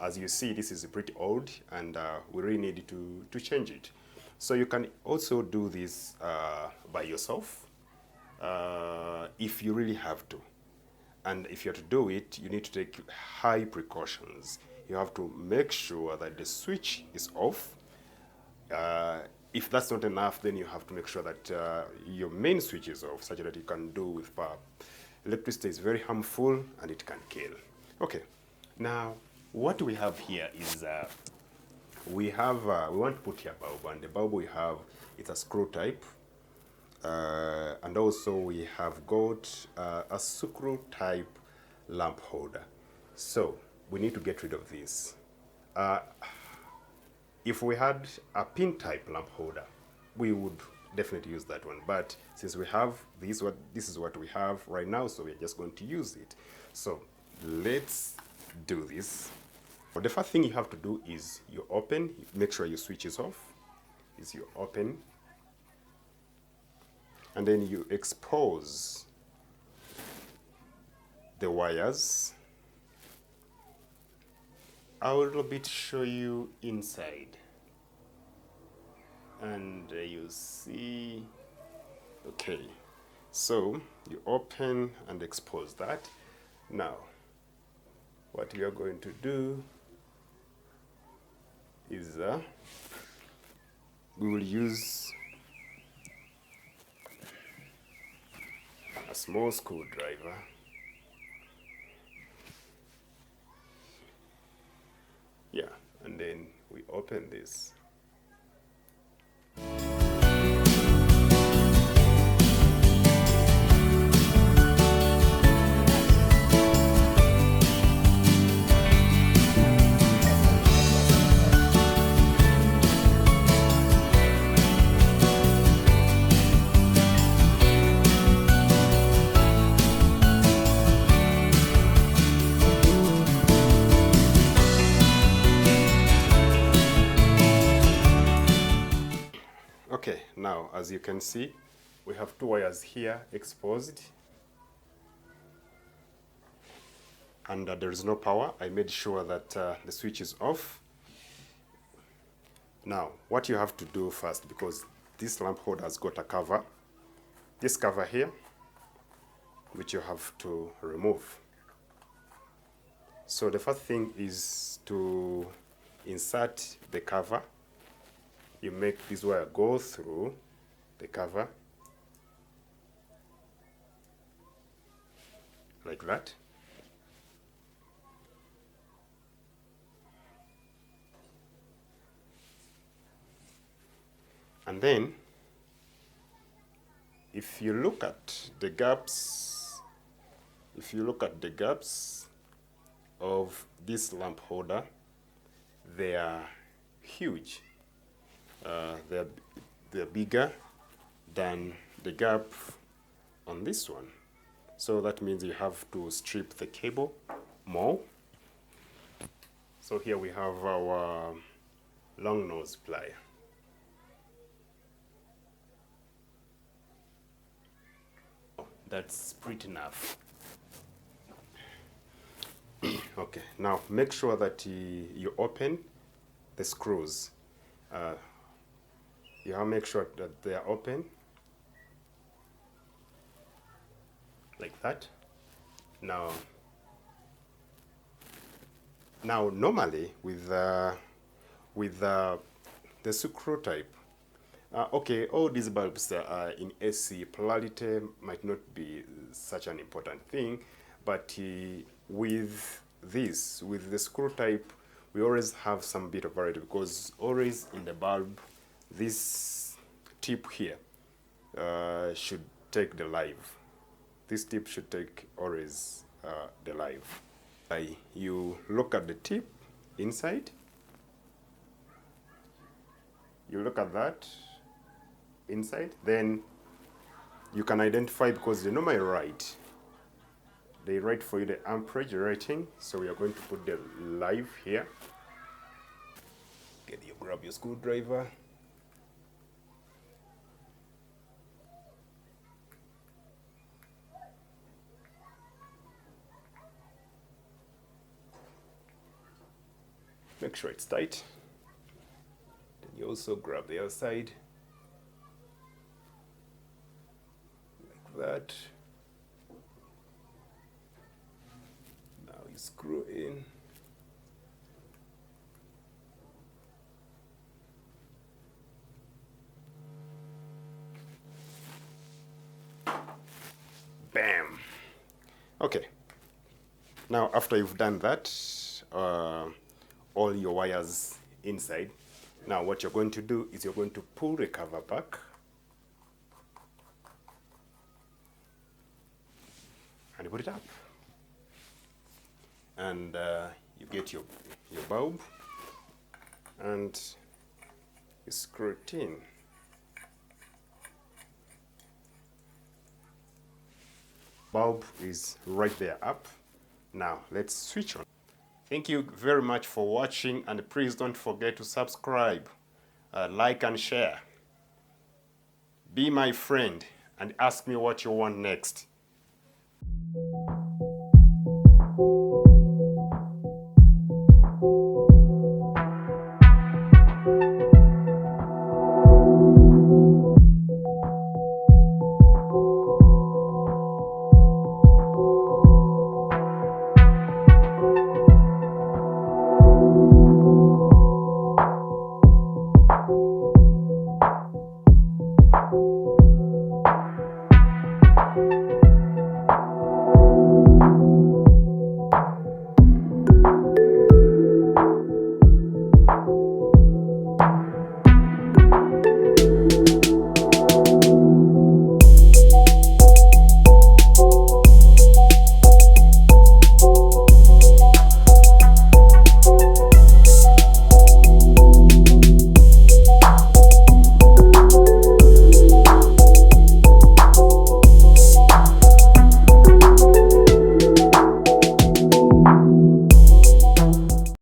as you see, this is pretty old, and we really need to change it. So you can also do this by yourself if you really have to. And if you're to do it, you need to take high precautions. You have to make sure that the switch is off. If that's not enough, then you have to make sure that your main switch is off, such that you can do with power. Electricity is very harmful and it can kill. Okay, now what we have here is we want to put here a bulb, and the bulb we have, it's a screw type. And also we have got a screw type lamp holder. So we need to get rid of this. If we had a pin type lamp holder, we would definitely use that one. But since we have this is what we have right now, so we're just going to use it. So let's do this. Well, the first thing you have to do is you open, make sure your switch is off. You open, and then you expose the wires. I will a little bit show you inside, and you see, okay, so you open and expose that. Now what we are going to do is we will use a small screwdriver. Yeah, and then we open this. Okay, now as you can see, we have two wires here exposed, and there is no power. I made sure that the switch is off. Now what you have to do first, because this lamp holder has got a cover, this cover here, which you have to remove. So the first thing is to insert the cover. You make this wire go through the cover like that. And then if you look at the gaps, of this lamp holder, they are huge. They're bigger than the gap on this one. So that means you have to strip the cable more. So here we have our long nose plier. Oh, that's pretty enough. Okay, now make sure that you open the screws. You have to make sure that they are open like that. Now normally with the screw type, okay, all these bulbs are in AC. Polarity might not be such an important thing, but with the screw type, we always have some bit of variety, because always in the bulb, this tip here should take the live. This tip should take always the live. You look at the tip inside. You look at that inside. Then you can identify, because they normally write. They write for you the amperage rating. So we are going to put the live here. Okay, you grab your screwdriver. Make sure it's tight. Then you also grab the other side like that. Now you screw in. Bam. Okay. Now after you've done that, all your wires inside, now what you're going to do is you're going to pull the cover back and put it up. And you get your bulb and you screw it in. Bulb is right there up. Now let's switch on. Thank you very much for watching, and please don't forget to subscribe, like and share. Be my friend and ask me what you want next.